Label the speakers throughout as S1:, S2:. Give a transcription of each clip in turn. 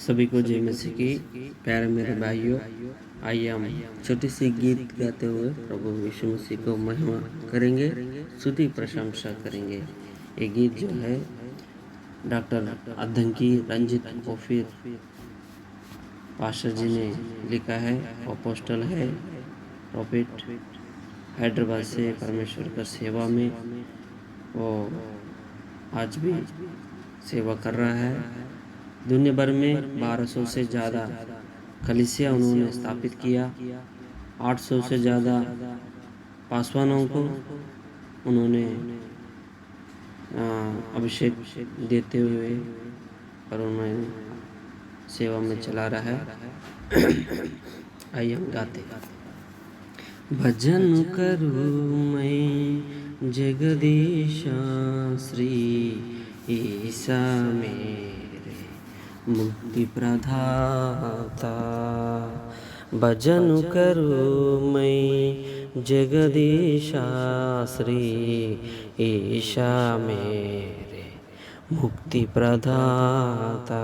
S1: सभी को जय मसीह की। प्यारे मेरे भाइयों, आइए हम छोटी सी गीत गाते हुए प्रभु यीशु मसीह को महिमा करेंगे, स्तुति प्रशंसा करेंगे। ये गीत जो है डॉक्टर अद्दंकी रंजित ओफिर पास्टर जी ने लिखा है। अपोस्टल है, प्रॉफिट, हैदराबाद से परमेश्वर का सेवा में वो आज भी सेवा कर रहा है। दुनिया भर में 1200 से ज़्यादा कलीसिया उन्होंने स्थापित किया। 800 से ज़्यादा पासवानों को उन्होंने अभिषेक देते हुए और उन्हें सेवा में चला रहा है। आइए हम गाते भजन करूँ मैं जगदीशा श्री ईसा मेरे मुक्ति प्रदाता। भजन करूँ मैं जगदीशा श्री ईसा मेरे मुक्ति प्रदाता।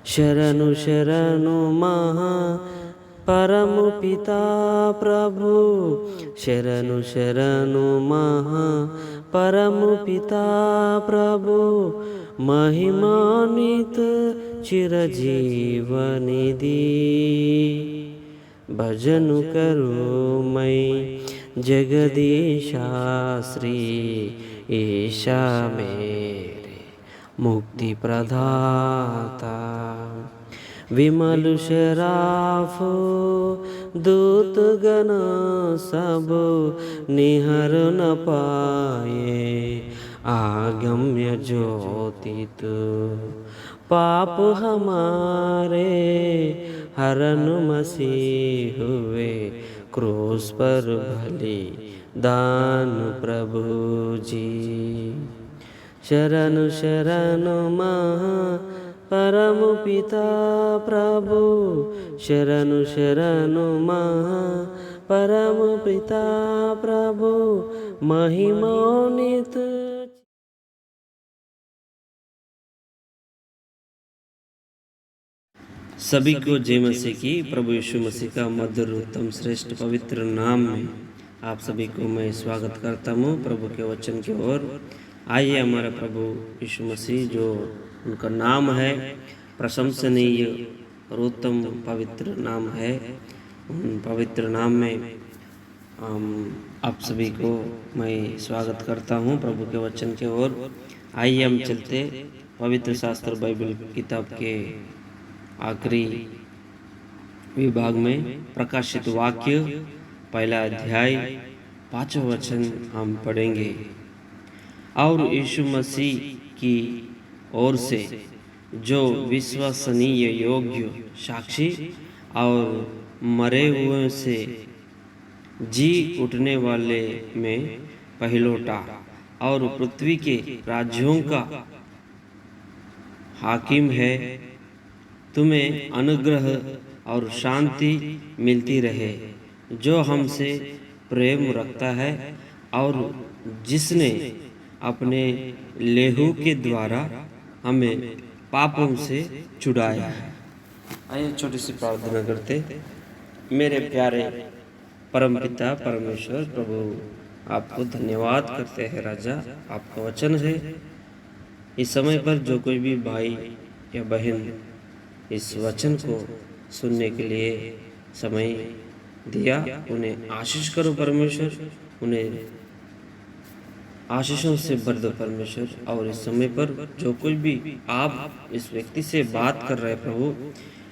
S1: शरणु शरणु महा परम पिता प्रभु, शरणु शरणु महा परम पिता प्रभु, महिमान्वित चिरजीवनिधि। भजन करूँ मैं जगदीशा श्री ईसा मेरे मुक्ति प्रदाता। विमल शराफ दूत गण सब निहर न पाए, आगम्य ज्योति तू पाप हमारे हरन मसीह हुए, क्रूस पर भली दान प्रभु जी। शरण शरण महा परम पिता प्रभु, शरणु शरणु महा परम पिता प्रभु, महिमान्वित। सभी को जय मसीह की। प्रभु यीशु मसीह का मधुर उत्तम श्रेष्ठ पवित्र नाम में आप सभी को मैं स्वागत करता हूँ प्रभु के वचन की ओर। आइए हमारा प्रभु यीशु मसीह जो उनका नाम है प्रशंसनीय और उत्तम पवित्र नाम है, उन पवित्र नाम में आप सभी को मैं स्वागत करता हूँ प्रभु के वचन के ओर। आइए हम चलते पवित्र शास्त्र बाइबल किताब के आखिरी विभाग में प्रकाशित वाक्य पहला अध्याय 5वां वचन हम पढ़ेंगे। और यीशु मसीह की ओर से जो विश्वसनीय योग्य साक्षी और मरे हुए से जी उठने वाले में पहलौठा और पृथ्वी के राज्यों का हाकिम है, तुम्हें अनुग्रह और शांति मिलती रहे जो हमसे प्रेम रखता है और जिसने अपने लेहू के द्वारा हमें पापों से छुड़ाया है। आइए छोटी सी प्रार्थना करते। मेरे प्यारे परमपिता परमेश्वर प्रभु, आपको धन्यवाद करते हैं राजा। आपका वचन है, इस समय पर जो कोई भी भाई या बहन इस वचन को सुनने के लिए समय दिया, उन्हें आशीष करो परमेश्वर, उन्हें आशीषों से भर दो परमेश्वर। और इस समय पर जो कोई भी आप इस व्यक्ति से बात कर रहे प्रभु,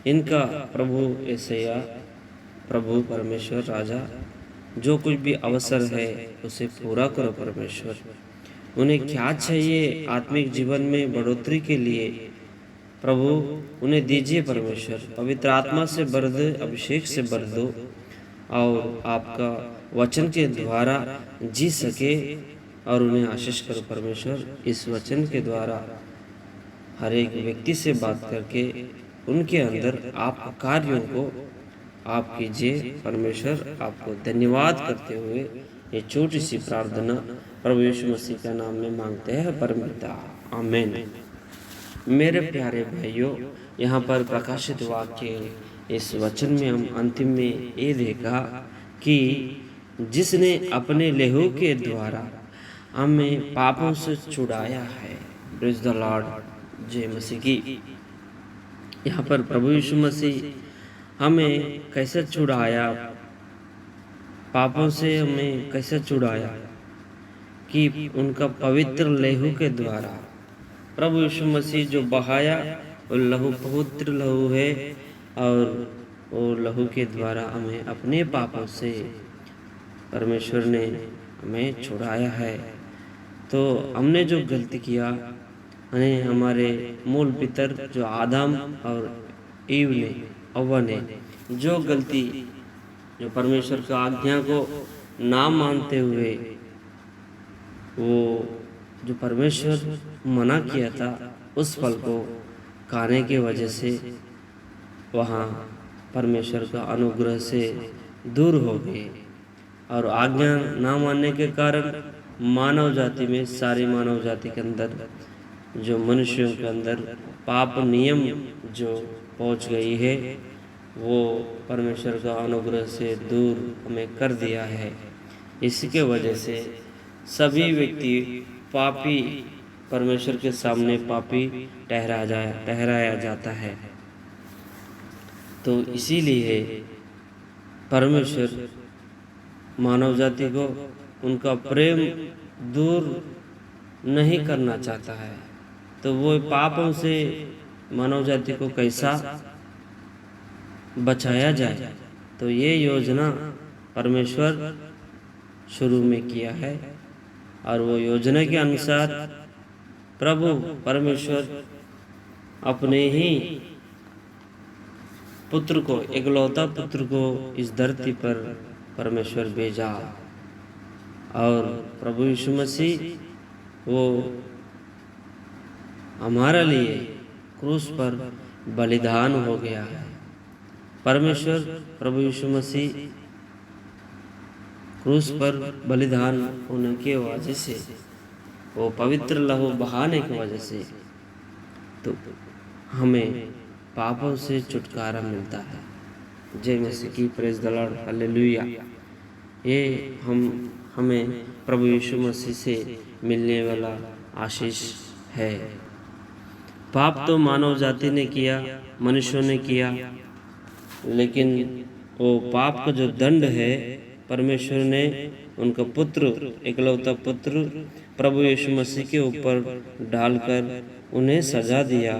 S1: इनका प्रभु एसैया प्रभु परमेश्वर राजा, जो कुछ भी अवसर है उसे पूरा करो परमेश्वर। उन्हें क्या चाहिए आत्मिक जीवन में बढ़ोतरी के लिए प्रभु, उन्हें दीजिए परमेश्वर। पवित्र आत्मा से भर दो, अभिषेक से भर दो और आपका वचन के द्वारा जी सके और उन्हें आशीष करो परमेश्वर। इस वचन के द्वारा हर एक व्यक्ति से बात करके उनके अंदर आप कार्यों को आप कीजिए परमेश्वर। आपको धन्यवाद करते हुए ये छोटी सी प्रार्थना प्रभु यीशु मसीह का नाम में मांगते हैं परमपिता, आमीन। मेरे प्यारे भाइयों, यहाँ पर प्रकाशित वाक्य इस वचन में हम अंतिम में ये देखा कि जिसने अपने लहू के द्वारा हमें पापों से छुड़ाया है। प्रेज़ द लॉर्ड, जय मसीह की। यहाँ पर प्रभु यीशु मसीह हमें कैसे छुड़ाया, पापों से हमें कैसे छुड़ाया कि उनका पवित्र लहू के द्वारा। प्रभु यीशु मसीह जो बहाया वो लहू पवित्र लहू है, और वो लहू के द्वारा हमें अपने पापों से परमेश्वर ने हमें छुड़ाया है। तो हमने जो गलती किया, हमारे मूल पितर जो आदम और ईव ने, अव्वा ने जो गलती, जो परमेश्वर की आज्ञा को ना मानते हुए वो जो परमेश्वर मना किया था उस फल को खाने की वजह से वहाँ परमेश्वर का अनुग्रह से दूर हो गए, और आज्ञा ना मानने के कारण मानव जाति में, सारी मानव जाति के अंदर, जो मनुष्यों के अंदर पाप नियम जो पहुंच गई है, वो परमेश्वर का अनुग्रह से दूर हमें कर दिया है। इसके वजह से सभी व्यक्ति पापी, परमेश्वर के सामने पापी ठहराया जाता है। तो इसीलिए परमेश्वर मानव जाति को उनका प्रेम दूर नहीं करना चाहता है। तो वो पापों से मानव जाति को कैसा बचाया जाए, तो ये योजना परमेश्वर शुरू में किया है, और वो योजना के अनुसार प्रभु परमेश्वर अपने ही पुत्र को, एकलौता पुत्र को इस धरती पर परमेश्वर भेजा, और प्रभु यीशु मसीह वो हमारे लिए क्रूस पर बलिदान हो गया है। परमेश्वर प्रभु यीशु मसीह क्रूस पर बलिदान होने की वजह से, वो पवित्र लहू बहाने की वजह से, तो हमें पापों से छुटकारा मिलता है। जय मसीह की। Praise the Lord, hallelujah. ये हमें प्रभु यीशु मसीह से मिलने वाला आशीष है। पाप तो मानव जाति ने किया, मनुष्यों ने किया, लेकिन वो पाप का जो दंड है परमेश्वर ने उनका पुत्र, एकलौता पुत्र प्रभु यीशु मसीह के ऊपर डालकर उन्हें सजा दिया,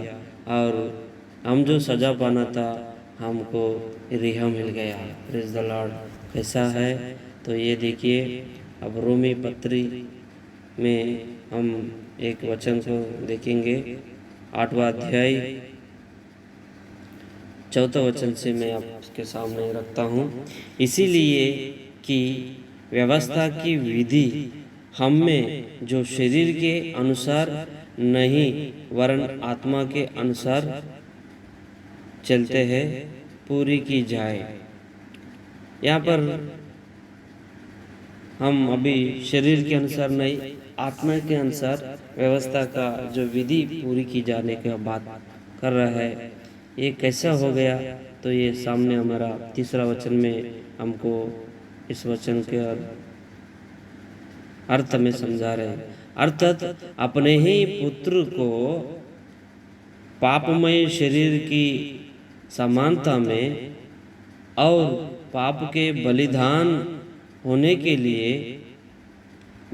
S1: और हम जो सजा पाना था हमको रिहा मिल गया। Praise the Lord. कैसा है, तो ये देखिए, अब रोमी पत्री में हम एक वचन को देखेंगे, 8वां अध्याय 4 वचन से मैं आपके सामने रखता हूँ। इसीलिए कि व्यवस्था की विधि हम में जो शरीर के अनुसार नहीं वरन आत्मा के अनुसार चलते हैं पूरी की जाए। यहाँ पर हम अभी शरीर के अनुसार नहीं, आत्मा के अनुसार व्यवस्था का जो विधि पूरी की जाने की बात कर रहा है। ये कैसा हो गया, तो ये सामने हमारा 3रा वचन में हमको इस वचन के अर्थ में समझा रहे हैं। अर्थात अपने ही पुत्र को पापमय शरीर की समानता में और पाप के बलिदान होने के लिए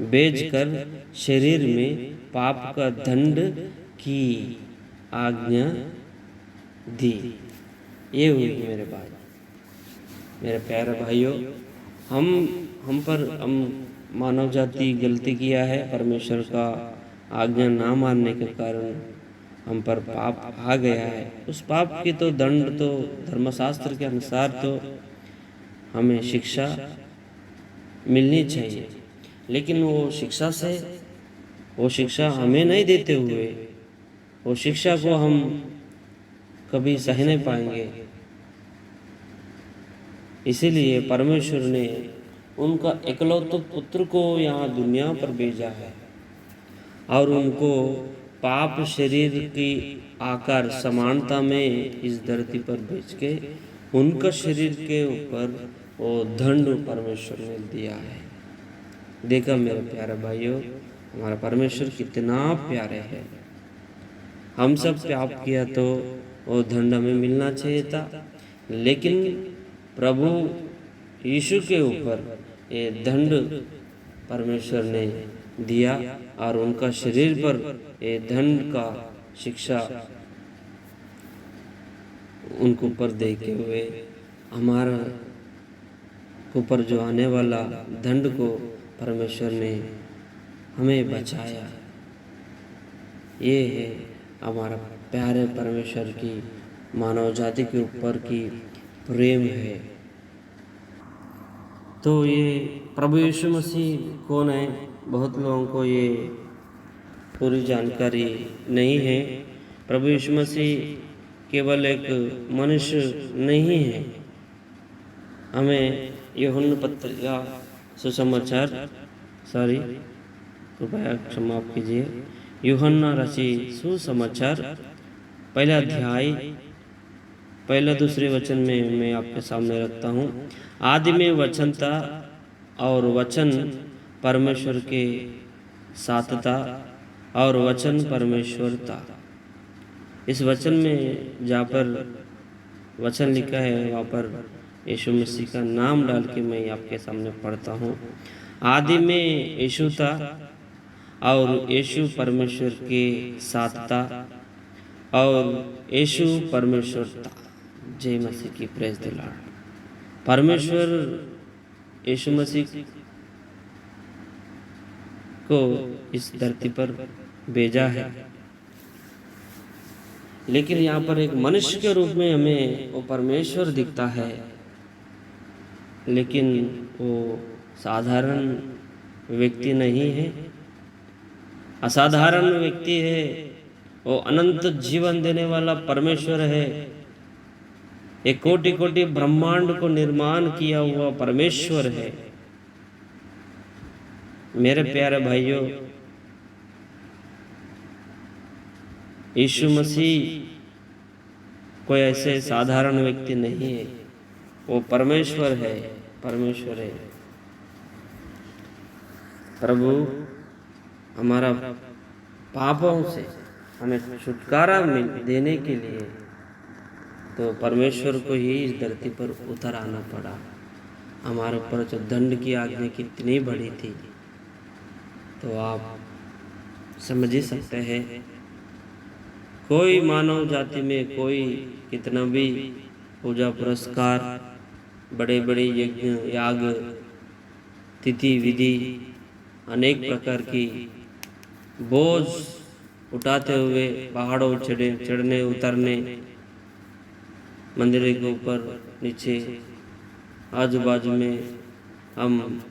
S1: बेचकर शरीर में पाप का दंड की आज्ञा दी। ये हुई मेरे भाई, मेरे प्यारे भाइयों, हम मानव जाति गलती किया है। परमेश्वर का आज्ञा ना मानने के कारण हम पर पाप आ गया है। उस पाप की तो दंड तो धर्मशास्त्र के अनुसार तो हमें शिक्षा मिलनी चाहिए, लेकिन वो शिक्षा हमें नहीं देते हुए, वो शिक्षा को हम कभी सह नहीं पाएंगे। इसीलिए परमेश्वर ने उनका एकलौते पुत्र को यहाँ दुनिया पर भेजा है, और उनको पाप शरीर की आकार समानता में इस धरती पर भेज के उनका शरीर के ऊपर वो दंड परमेश्वर ने दिया है। देखा मेरे प्यारे भाइयों, हमारा परमेश्वर कितना प्यारे है। हम सब पाप किया तो वो दंड हमें मिलना चाहिए था, लेकिन प्रभु यीशु के ऊपर ये दंड परमेश्वर ने दिया और उनका शरीर पर ये दंड का शिक्षा उनको ऊपर देते हुए हमारा ऊपर जो आने वाला दंड को परमेश्वर ने हमें बचाया। ये है हमारा प्यारे परमेश्वर की मानव जाति के ऊपर की प्रेम है। तो ये प्रभु यीशु मसीह कौन है, बहुत लोगों को ये पूरी जानकारी नहीं है। प्रभु यीशु मसीह केवल एक मनुष्य नहीं है। हमें यूहन्ना पत्रिका सुसमाचार कृपया क्षमा कीजिए, यूहन्ना रची सुसमाचार पहला अध्याय पहला दूसरे वचन में मैं आपके सामने रखता हूँ। आदि में वचन था और वचन परमेश्वर के साथ था और वचन परमेश्वर था। इस वचन में जहाँ पर वचन लिखा है वहाँ पर यीशु मसीह का नाम डाल के मैं आपके सामने पढ़ता हूँ। आदि में यीशु था और यीशु परमेश्वर के साथ था और यीशु परमेश्वर था। जय मसीह की, प्रेज द लॉर्ड। परमेश्वर यीशु मसीह को इस धरती पर भेजा है, लेकिन यहाँ पर एक मनुष्य के रूप में हमें वो परमेश्वर दिखता है, लेकिन वो साधारण व्यक्ति नहीं है, असाधारण व्यक्ति है। वो अनंत जीवन देने वाला परमेश्वर है। एक कोटि कोटि ब्रह्मांड को निर्माण किया हुआ परमेश्वर है। मेरे प्यारे भाइयों, यीशु मसीह कोई ऐसे साधारण व्यक्ति नहीं है, वो परमेश्वर है, परमेश्वर है। प्रभु हमारा पापों से हमें छुटकारा देने के लिए तो परमेश्वर को ही इस धरती पर उतर आना पड़ा। हमारे ऊपर जो दंड की आज्ञा कितनी बड़ी थी, तो आप समझ ही सकते हैं। कोई मानव जाति में कोई कितना भी पूजा पुरस्कार, बड़े बड़े यज्ञ याग तिथि विधि अनेक प्रकार की बोझ उठाते हुए पहाड़ों चढ़ने उतरने, मंदिर के ऊपर नीचे आजू बाजू में हम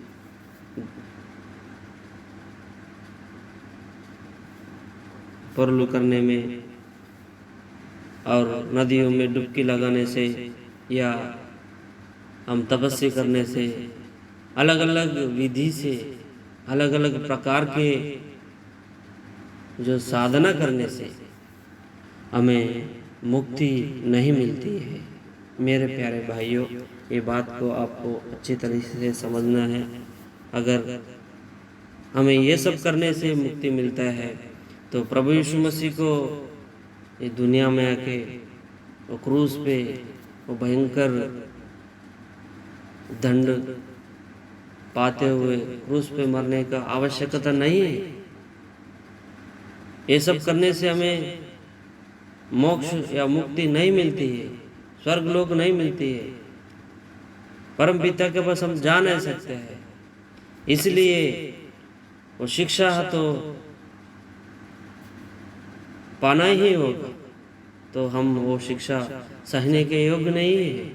S1: परलू करने में और नदियों में डुबकी लगाने से या हम तपस्या करने से, अलग अलग विधि से, अलग अलग प्रकार के जो साधना करने से हमें मुक्ति नहीं मिलती है। मेरे प्यारे भाइयों, ये बात को आपको अच्छी तरीके से समझना है। अगर हमें ये सब करने से मुक्ति मिलता है तो प्रभु यीशु मसीह को ये दुनिया में आके वो क्रूस पे वो भयंकर दंड पाते हुए क्रूस पे मरने का आवश्यकता नहीं है। ये सब करने से हमें मोक्ष या मुक्ति नहीं मिलती है, स्वर्ग लोक नहीं मिलती है, परम पिता के पास हम जा नहीं सकते हैं। इसलिए वो शिक्षा तो पाना ही होगा। तो हम वो शिक्षा सहने के योग्य नहीं है।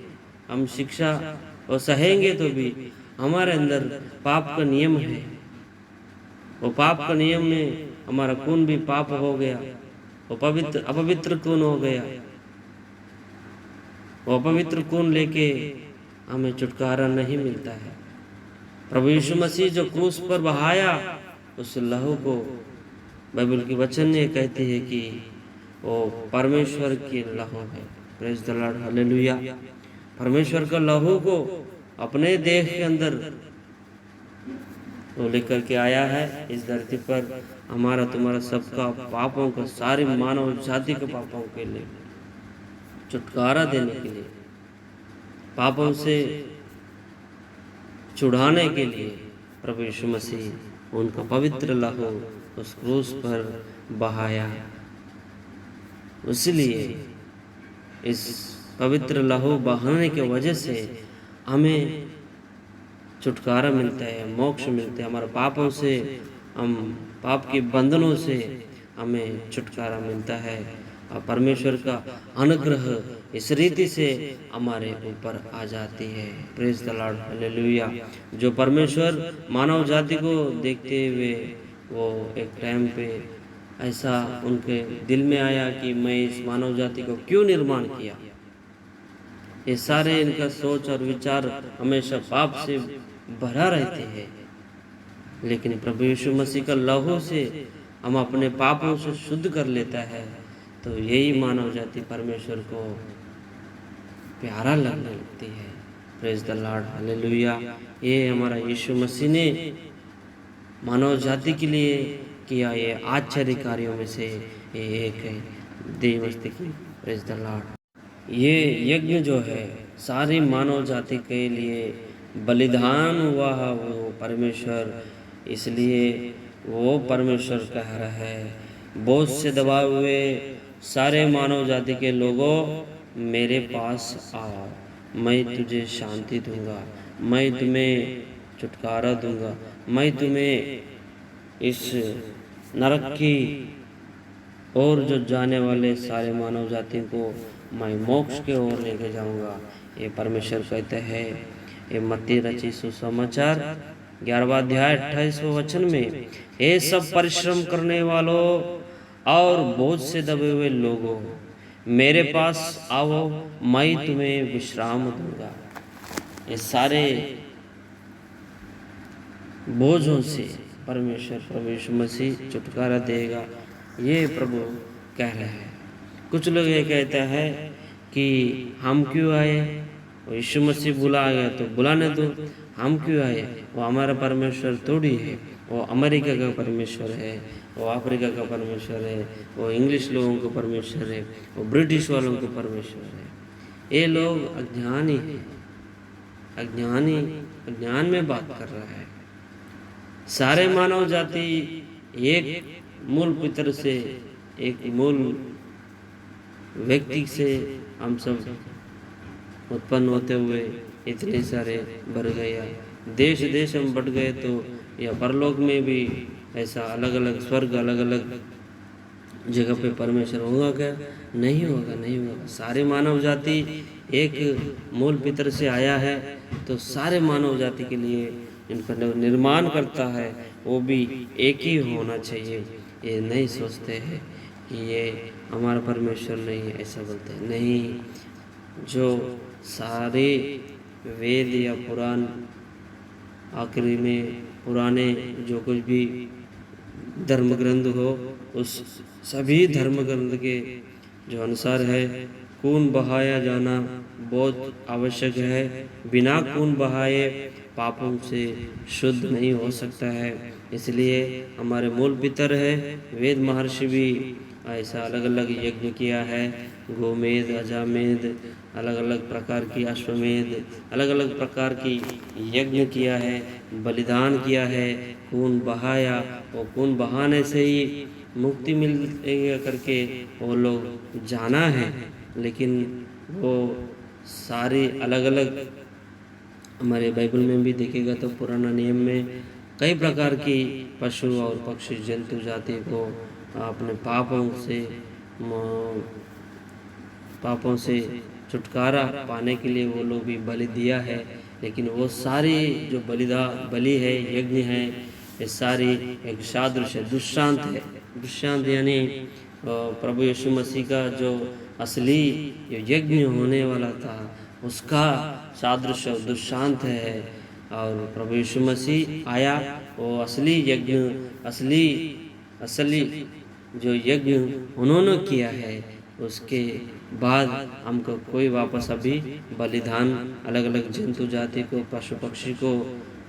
S1: हम शिक्षा वो सहेंगे तो भी हमारे अंदर पाप का नियम है। वो पाप का नियम में हमारा खून भी पाप हो गया, वो अपवित्र खून हो गया। वो अपवित्र खून लेके हमें छुटकारा नहीं मिलता है। प्रभु यीशु मसीह जो क्रूस पर बहाया, उस लहू को बाइबल की वचन ये कहती है कि वो परमेश्वर की लहू है। Praise the Lord, hallelujah. परमेश्वर का लहू को अपने देह के अंदर वो लेकर के आया है इस धरती पर, हमारा तुम्हारा सबका पापों का, सारी मानव जाति के पापों के लिए छुटकारा देने के लिए, पापों से छुड़ाने के लिए प्रभु यीशु मसीह उनका पवित्र लहू उस क्रूस पर बहाया। इसलिए इस पवित्र लहू बहाने की वजह से हमें छुटकारा मिलता है, मोक्ष मिलता है। हमारे पापों से, हम पाप के बंधनों से हमें छुटकारा मिलता है और परमेश्वर का अनुग्रह इस रीति से हमारे ऊपर आ जाती है। Praise the Lord, hallelujah. जो परमेश्वर मानव जाति को देखते हुए वो एक टाइम पे ऐसा उनके दिल में आया कि मैं इस मानव जाति को क्यों निर्माण किया। ये सारे इनका सोच और विचार हमेशा पाप से भरा रहते हैं, लेकिन प्रभु यीशु मसीह का लहू से हम अपने पापों से शुद्ध कर लेता है, तो यही मानव जाति परमेश्वर को प्यारा लगने लगती है। Praise the Lord, hallelujah. ये हमारा यीशु मसीह ने मानव जाति के लिए किया ये आश्चर्य कार्यों में से ये एक है। देव मस्ती की, प्रेज द लॉर्ड। ये यज्ञ जो है सारी मानव जाति के लिए बलिदान हुआ है वो परमेश्वर, इसलिए वो परमेश्वर कह रहा है, बोझ से दबाए हुए सारे मानव जाति के लोगों मेरे पास आओ, मैं तुझे शांति दूंगा, मैं तुम्हें छुटकारा दूंगा, मैं तुम्हें इस नरक की और जो जाने वाले सारे मानव जाति को मैं मोक्ष के ओर लेके जाऊंगा। ये परमेश्वर कहते हैं। ये मत्ती रचित सुसमाचार 11वां अध्याय 28वें वचन में, हे सब परिश्रम करने वालों और बोझ से दबे हुए लोगों मेरे पास आओ, मैं तुम्हें विश्राम दूंगा। ये सारे बोझों से परमेश्वर प्रभु यीशु मसीह छुटकारा देगा, ये प्रभु कह रहे हैं। कुछ लोग ये कहते हैं कि हम क्यों आए, यीशु मसीह बुला गया तो बुलाने दो, हम क्यों आए, वो हमारा परमेश्वर थोड़ी है, वो अमेरिका का परमेश्वर है, वो अफ्रीका का परमेश्वर है, वो इंग्लिश लोगों का परमेश्वर है, वो ब्रिटिश वालों का परमेश्वर है। ये लोग अज्ञानी हैं, अज्ञान में बात कर रहा है। सारे मानव जाति एक मूल पितर से, एक मूल व्यक्ति से हम सब उत्पन्न होते हुए इतने सारे बढ़ गए, देश देश हम बढ़ गए, तो या परलोक में भी ऐसा अलग अलग स्वर्ग, अलग अलग जगह पे परमेश्वर होगा क्या? नहीं होगा, नहीं होगा। सारे मानव जाति एक मूल पितर से आया है, तो सारे मानव जाति के लिए इनका निर्माण करता है, वो भी एक ही होना चाहिए। ये नहीं सोचते हैं कि ये हमारा परमेश्वर नहीं है, ऐसा बोलते हैं। नहीं, जो सारे वेद या पुराण, आखिरी में पुराने जो कुछ भी धर्म ग्रंथ हो, उस सभी धर्म ग्रंथ के जो अनुसार है, खून बहाया जाना बहुत आवश्यक है। बिना खून बहाए पापों से शुद्ध नहीं हो सकता है। इसलिए हमारे मूल पितर है वेद महर्षि भी ऐसा अलग अलग यज्ञ किया है, गोमेद, अजामेद, अलग अलग प्रकार की अश्वमेध, अलग अलग प्रकार की यज्ञ किया है, बलिदान किया है, खून बहाया। वो खून बहाने से ही मुक्ति मिलेगी करके वो लोग जाना है, लेकिन वो सारी अलग अलग हमारे बाइबल में भी देखेगा तो पुराना नियम में कई प्रकार की पशु और पक्षी जंतु जाति को अपने पापों से छुटकारा पाने के लिए वो लोग भी बलि दिया है। लेकिन वो सारी जो बलि है, यज्ञ है, ये सारी एक सादृश्य दुष्टांत है। दुष्टांत यानी प्रभु यीशु मसीह का जो असली यज्ञ होने वाला था उसका सादृश्य दुष्टांत है। और प्रभु यीशु मसीह आया, वो असली यज्ञ, असली असली जो यज्ञ उन्होंने किया है उसके बाद हमको कोई वापस अभी बलिदान अलग अलग जंतु जाति को पशु पक्षी को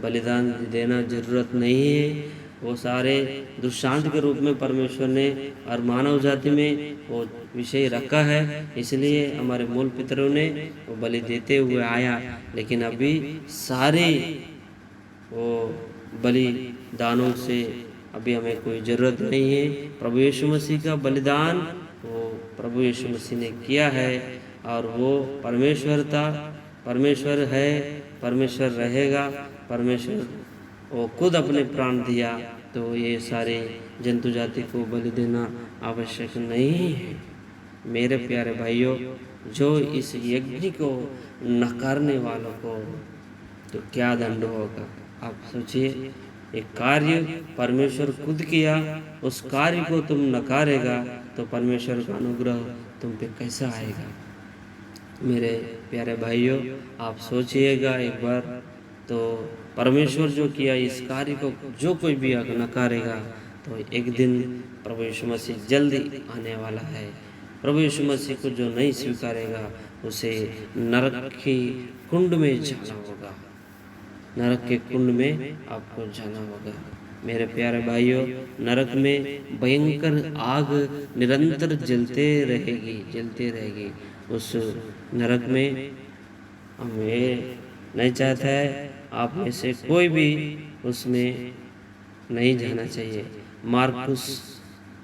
S1: बलिदान देना जरूरत नहीं है। वो सारे दृष्टांत के रूप में परमेश्वर ने और मानव जाति में वो विषय रखा है। इसलिए हमारे मूल पितरों ने वो बलि देते हुए आया, लेकिन अभी सारे वो बलिदानों से अभी हमें कोई ज़रूरत नहीं है। प्रभु यीशु मसीह का बलिदान वो प्रभु यीशु मसीह ने किया है और वो परमेश्वर था, परमेश्वर है, परमेश्वर रहेगा, परमेश्वर वो खुद अपने प्राण दिया। तो ये सारे जंतु जाति को बलि देना आवश्यक नहीं है। मेरे प्यारे भाइयों, जो इस यज्ञ को नकारने वालों को तो क्या दंड होगा। आप सोचिए, एक कार्य परमेश्वर खुद किया, उस कार्य को तुम नकारेगा तो परमेश्वर का अनुग्रह तुम पे कैसा आएगा। मेरे प्यारे भाइयों, आप सोचिएगा एक बार, तो परमेश्वर जो किया इस कार्य को जो कोई भी नकारेगा तो एक दिन प्रभु यीशु मसीह जल्दी आने वाला है। प्रभु यीशु मसीह को जो नहीं स्वीकारेगा उसे नरक की कुंड में जाना होगा, नरक के कुंड में आपको जाना होगा। मेरे प्यारे भाइयों, नरक में भयंकर आग निरंतर जलते रहेगी। उस नरक में हमें नहीं चाहता है आप में से कोई भी उसमें नहीं जाना चाहिए। मार्कुस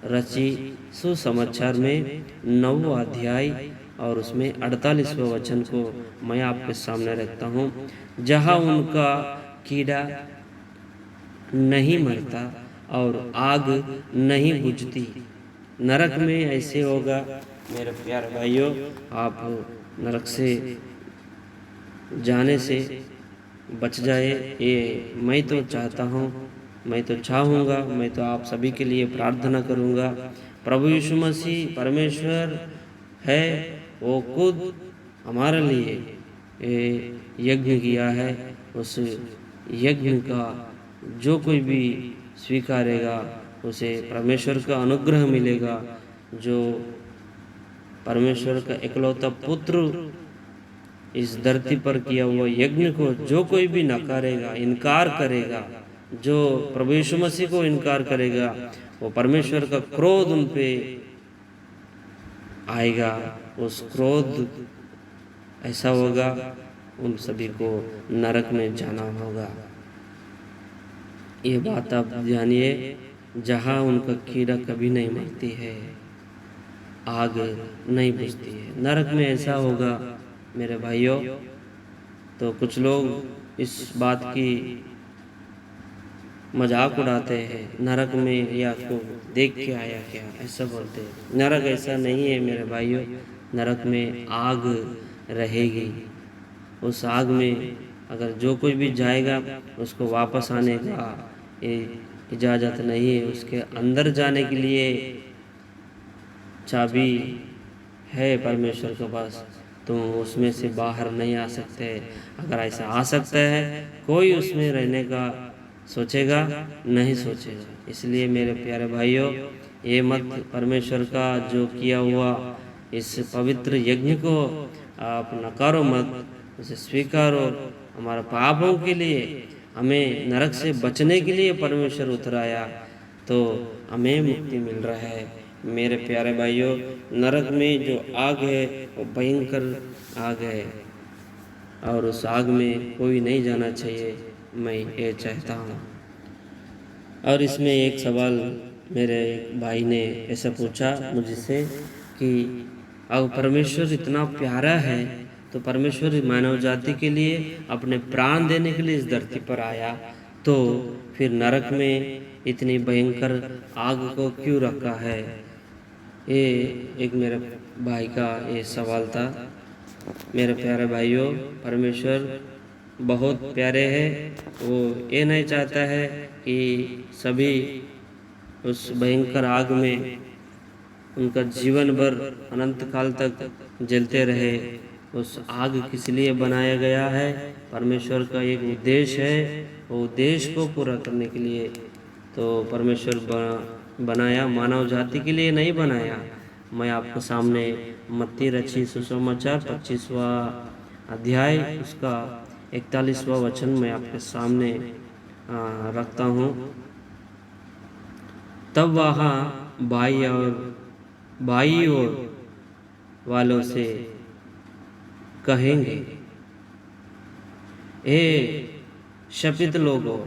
S1: रची सुसमाचार में 9वां अध्याय और उसमें 48वें वचन को मैं आपके सामने रखता हूँ। जहाँ उनका कीड़ा नहीं मरता और आग नहीं बुझती, नरक में ऐसे होगा। मेरे प्यारे भाइयों, आप नरक से जाने से बच जाए, ये मैं तो चाहता हूँ, मैं तो चाहूँगा, मैं तो आप सभी के लिए प्रार्थना करूँगा। प्रभु यीशु मसीह परमेश्वर है, वो खुद हमारे लिए यज्ञ किया है। उस यज्ञ का जो कोई भी स्वीकारेगा उसे परमेश्वर का अनुग्रह मिलेगा। जो परमेश्वर का इकलौता पुत्र इस धरती पर किया हुआ यज्ञ को जो कोई भी नकारेगा, इनकार करेगा, जो प्रभु यीशु मसीह को इनकार करेगा, वो परमेश्वर का क्रोध उन पे आएगा। उस क्रोध ऐसा होगा, उन सभी को नरक में जाना होगा। ये बात आप जानिए, जहाँ उनका कीड़ा कभी नहीं मरती है, आग नहीं बुझती है, नरक में ऐसा होगा। मेरे भाइयों, तो कुछ लोग इस बात की मजाक उड़ाते हैं, नरक में या को देख के आया क्या, ऐसा बोलते हैं। नरक ऐसा नहीं है मेरे भाइयों, नरक में आग रहेगी। उस आग में अगर जो कोई भी जाएगा उसको वापस आने का इजाज़त नहीं है। उसके अंदर जाने के लिए चाबी है परमेश्वर के पास, तो उसमें से बाहर नहीं आ सकते। अगर ऐसा आ सकता है, कोई उसमें रहने का सोचेगा नहीं सोचेगा। इसलिए मेरे प्यारे भाइयों, ये मत परमेश्वर का जो किया हुआ इस पवित्र यज्ञ को आप नकारो मत, उसे स्वीकारो। हमारे पापों के लिए, हमें नरक से बचने के लिए परमेश्वर उतराया, तो हमें मुक्ति मिल रहा है। मेरे प्यारे भाइयों, नरक में जो आग है वो भयंकर आग है और उस आग में कोई नहीं जाना चाहिए, मैं ये चाहता हूँ। और इसमें एक सवाल मेरे भाई ने ऐसा पूछा मुझसे कि अब परमेश्वर इतना प्यारा है, तो परमेश्वर मानव जाति के लिए अपने प्राण देने के लिए इस धरती पर आया, तो फिर नरक में इतनी भयंकर आग को क्यों रखा है। ये एक मेरे भाई का ये सवाल था। मेरे प्यारे भाइयों, परमेश्वर बहुत प्यारे हैं। वो ये नहीं चाहता है कि सभी उस भयंकर आग में उनका जीवन भर अनंत काल तक जलते रहे। उस आग किस लिए बनाया गया है, परमेश्वर का एक उद्देश्य है, वो उद्देश्य को पूरा करने के लिए तो परमेश्वर बनाया, मानव जाति के लिए नहीं बनाया। मैं आपके सामने मत्ती रची सुसमाचार 25वां अध्याय उसका 41वां वचन मैं आपके सामने रखता हूँ। तब वहाँ बाई और वालों से कहेंगे, हे शपित लोगों,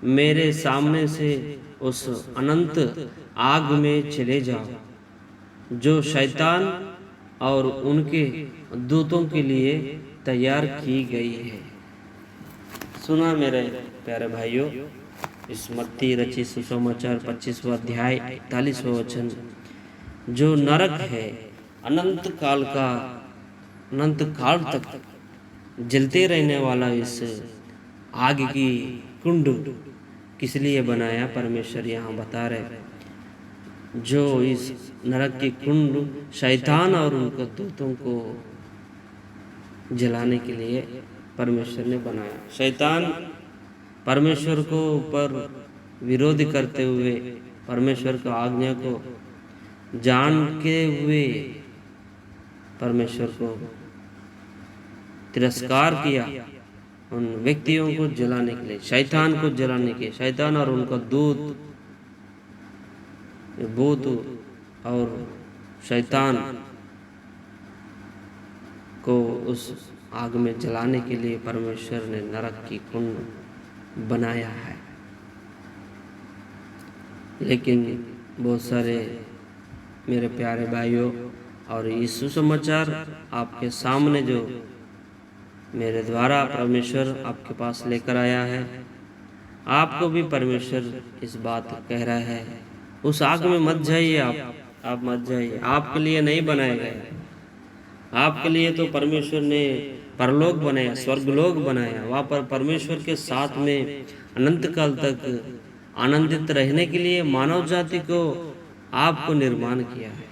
S1: मेरे सामने से उस अनंत आग में चले जाओ जो शैतान और उनके दूतों के लिए तैयार की गई है। सुना मेरे प्यारे भाइयों, इस मत्ती रची सुसमाचार 25वां अध्याय 41वां वचन, जो नरक है अनंत काल तक जलते रहने वाला इस आग की कुंड किस लिए बनाया, परमेश्वर यहाँ बता रहे। जो इस नरक की कुंड शैतान और उनके दूतों को जलाने के लिए परमेश्वर ने बनाया। शैतान परमेश्वर को ऊपर विरोध करते हुए, परमेश्वर की आज्ञा को जान के हुए परमेश्वर को तिरस्कार किया, उन व्यक्तियों को जलाने के लिए, शैतान को जलाने के, शैतान और उनका दूत और शैतान को उस आग में जलाने के लिए परमेश्वर ने नरक की कुंड बनाया है। लेकिन बहुत सारे मेरे प्यारे भाइयों, और इस सुसमाचार आपके सामने जो मेरे द्वारा परमेश्वर आपके पास लेकर आया है, आपको भी परमेश्वर इस बात कह रहा है, उस आग में मत जाइए, आप मत जाइए। आपके लिए नहीं बनाया गया। आपके लिए तो परमेश्वर ने परलोक बनाया, स्वर्गलोक बनाया। वहाँ पर परमेश्वर के साथ में अनंत काल तक आनंदित रहने के लिए मानव जाति को आपको निर्माण किया है।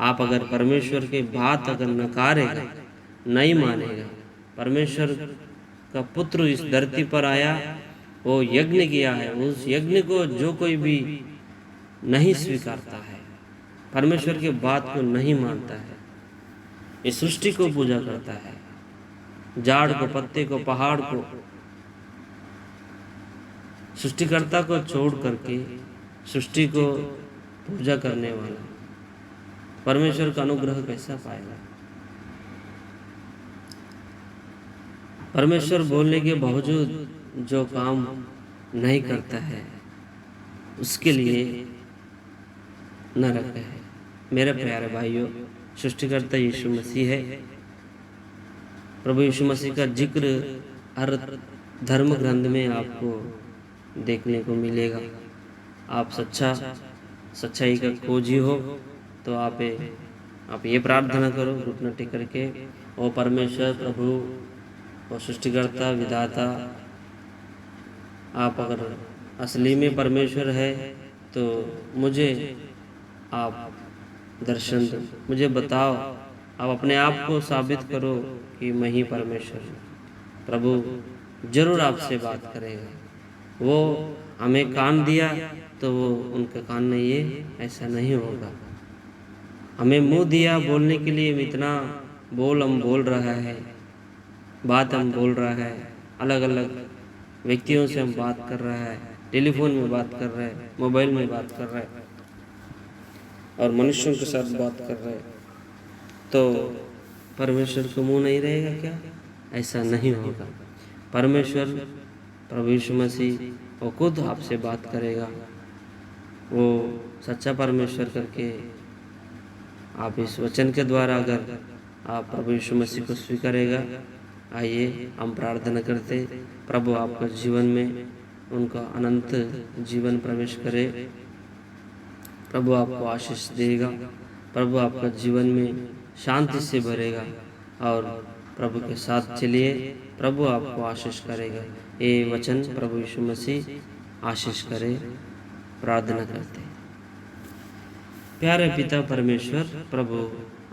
S1: आप अगर परमेश्वर की बात अगर नकारेगा, नहीं मानेगा, परमेश्वर का पुत्र इस धरती पर आया, वो यज्ञ किया है, उस यज्ञ को जो कोई भी नहीं स्वीकारता है, परमेश्वर की बात को नहीं मानता है, इस सृष्टि को पूजा करता है, झाड़ को, पत्ते को, पहाड़ को, सृष्टिकर्ता को छोड़ करके सृष्टि को पूजा करने वाला परमेश्वर का अनुग्रह कैसा पाएगा? परमेश्वर बोलने के बावजूद जो काम नहीं करता है, उसके लिए नरक है। मेरे प्यारे भाइयों, सृष्टिकर्ता यीशु मसीह है। प्रभु यीशु मसीह का जिक्र हर धर्म ग्रंथ में आपको देखने को मिलेगा। आप सच्चाई का खोजी हो तो आप ये प्रार्थना करो घुटना टेक करके, ओ परमेश्वर, प्रभु और सृष्टिकर्ता, विधाता, आप अगर असली में परमेश्वर है तो मुझे आप दर्शन दो, मुझे बताओ, आप अपने आप को साबित करो कि मैं ही परमेश्वर हूँ। प्रभु जरूर आपसे बात करेगा। वो हमें कान दिया तो वो उनका कान नहीं है, ऐसा नहीं होगा। हमें मुंह दिया बोलने के लिए, इतना हम बोल रहा है, बात हम बोल रहा है, अलग अलग व्यक्तियों से हम बात कर रहा है, टेलीफोन में बात कर रहे हैं, मोबाइल में बात कर रहे हैं और मनुष्यों के साथ बात कर रहे हैं, तो परमेश्वर को मुंह नहीं रहेगा क्या? ऐसा नहीं होगा। परमेश्वर, प्रभु यीशु मसीह, वो खुद आपसे बात करेगा। वो सच्चा परमेश्वर करके आप इस वचन के द्वारा अगर आप प्रभु यीशु मसीह को स्वीकारेगा, आइए हम प्रार्थना करते। प्रभु आपका जीवन में उनका अनंत जीवन प्रवेश करे। प्रभु आपको आशीष देगा। प्रभु आपका जीवन में शांति से भरेगा और प्रभु के साथ चलिए, प्रभु आपको आशीष करेगा। ये वचन प्रभु यीशु मसीह आशीष करे। प्रार्थना करते। प्यारे पिता परमेश्वर, प्रभु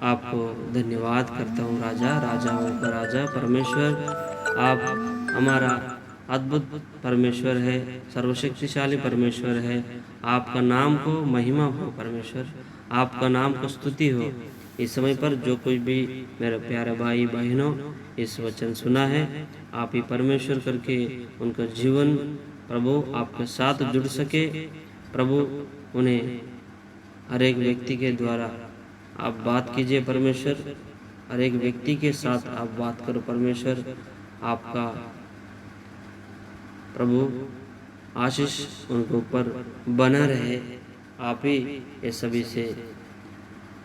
S1: आपको धन्यवाद करता हूँ। राजा, राजाओं का राजा परमेश्वर, आप हमारा अद्भुत परमेश्वर है, सर्वशक्तिशाली परमेश्वर है। आपका नाम को महिमा हो परमेश्वर, आपका नाम को स्तुति हो। इस समय पर जो कोई भी मेरे प्यारे भाई बहनों इस वचन सुना है, आप ही परमेश्वर करके उनका जीवन प्रभु आपके साथ जुड़ सके। प्रभु उन्हें हर एक व्यक्ति के द्वारा आप बात कीजिए परमेश्वर, हर एक व्यक्ति के साथ आप बात करो परमेश्वर। आपका प्रभु आशीष उनके ऊपर बना रहे। आप ही ये सभी से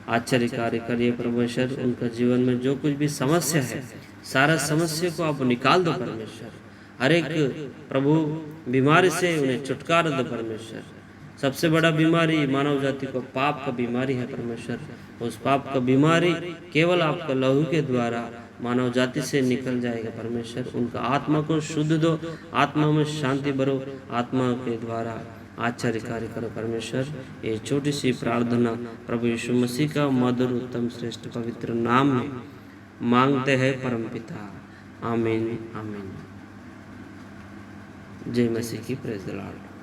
S1: आश्चर्य कार्य करिए परमेश्वर। उनका जीवन में जो कुछ भी समस्या है, सारा समस्या को आप निकाल दो परमेश्वर। हर एक प्रभु बीमारी से उन्हें छुटकारा दो परमेश्वर। सबसे बड़ा बीमारी मानव जाति को पाप का बीमारी है परमेश्वर। उस पाप का बीमारी केवल आपका लहू के द्वारा मानव जाति से निकल जाएगा परमेश्वर। उनका आत्मा को शुद्ध दो, आत्मा में शांति भरो, आत्मा के द्वारा आश्चर्य कार्य करो परमेश्वर। ये छोटी सी प्रार्थना प्रभु यीशु मसीह का मधुर उत्तम श्रेष्ठ पवित्र नाम में मांगते हैं परमपिता, आमीन आमीन। जय मसीह की, प्रेज़ द लॉर्ड।